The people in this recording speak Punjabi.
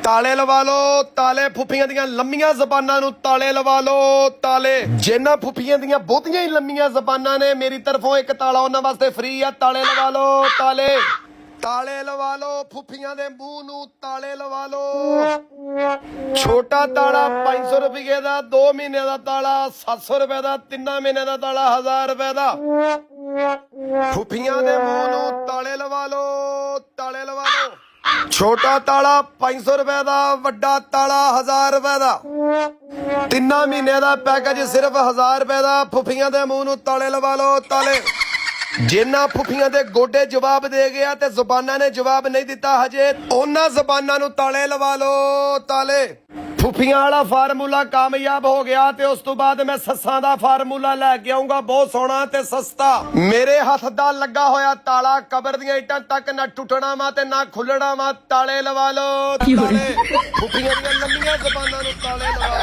ਤਾਲੇ ਲਵਾ ਲੋ ਤਾਲੇ। ਫੁੱਫੀਆਂ ਦੀਆਂ ਲੰਮੀਆਂ ਜ਼ਬਾਨਾਂ ਨੂੰ ਤਾਲੇ ਲਵਾ ਲੋ ਤਾਲੇ। ਜਿਨ੍ਹਾਂ ਫੁੱਫੀਆਂ ਦੀਆਂ ਬਹੁਤੀਆਂ ਹੀ ਲੰਮੀਆਂ ਜ਼ਬਾਨਾਂ ਨੇ, ਮੇਰੀ ਤਰਫੋਂ ਇੱਕ ਤਾਲਾ ਉਹਨਾਂ ਵਾਸਤੇ ਫ੍ਰੀ ਆ। ਤਾਲੇ ਲਵਾ ਲੋ ਤਾਲੇ। ਤਾਲੇ ਲਵਾ ਲੋ ਫੁੱਫੀਆਂ ਦੇ ਮੂੰਹ ਨੂੰ ਤਾਲੇ ਲਵਾ ਲੋ। ਛੋਟਾ ਤਾਲਾ 500 ਰੁਪਏ ਦਾ, 2 ਮਹੀਨੇ ਦਾ ਤਾਲਾ 700 ਰੁਪਏ ਦਾ, 3 ਮਹੀਨੇ ਦਾ ਤਾਲਾ 1000 ਰੁਪਏ ਦਾ। ਫੁੱਫੀਆਂ ਦੇ ਮੂੰਹ ਨੂੰ ਤਾਲੇ ਲਵਾ ਲੋ ਤਾਲੇ ਲਵਾ ਲੋ। ਛੋਟਾ ਤਾਲਾ 500 ਰੁਪਏ ਦਾ, ਵੱਡਾ ਤਾਲਾ 1000 ਰੁਪਏ ਦਾ। 3 ਮਹੀਨੇ ਦਾ ਪੈਕੇਜ ਸਿਰਫ 1000 ਰੁਪਏ ਦਾ। ਫੁੱਫੀਆਂ ਦੇ ਮੂੰਹ ਨੂੰ ਤਾਲੇ ਲਵਾ ਲੋ ਤਾਲੇ। ਜਿਨ੍ਹਾਂ ਫੁੱਫੀਆਂ ਦੇ ਗੋਡੇ ਜਵਾਬ ਦੇ ਗਿਆ ਤੇ ਜ਼ੁਬਾਨਾਂ ਨੇ ਜਵਾਬ ਨਹੀਂ ਦਿੱਤਾ ਹਜੇ, ਉਹਨਾਂ ਜ਼ੁਬਾਨਾਂ ਨੂੰ ਤਾਲੇ ਲਵਾ ਲੋ ਤਾਲੇ। ਫੁੱਫੀਆਂ ਵਾਲਾ ਫਾਰਮੂਲਾ ਕਾਮਯਾਬ ਹੋ ਗਿਆ ਤੇ ਉਸ ਤੋਂ ਬਾਅਦ ਮੈਂ ਸੱਸਾਂ ਦਾ ਫਾਰਮੂਲਾ ਲੈ ਕੇ ਆਉਂਗਾ, ਬਹੁਤ ਸੋਹਣਾ ਤੇ ਸਸਤਾ। ਮੇਰੇ ਹੱਥ ਦਾ ਲੱਗਾ ਹੋਇਆ ਤਾਲਾ ਕਬਰ ਦੀਆਂ ਇੱਟਾਂ ਤੱਕ ਨਾ ਟੁੱਟਣਾ ਵਾ ਤੇ ਨਾ ਖੁੱਲਣਾ ਵਾ। ਤਾਲੇ ਲਵਾ ਲੋ ਤਾਲੇ। ਫੁੱਫੀਆਂ ਦੀਆਂ ਲੰਮੀਆਂ ਜ਼ੁਬਾਨਾਂ ਨੂੰ ਤਾਲੇ ਲਵਾ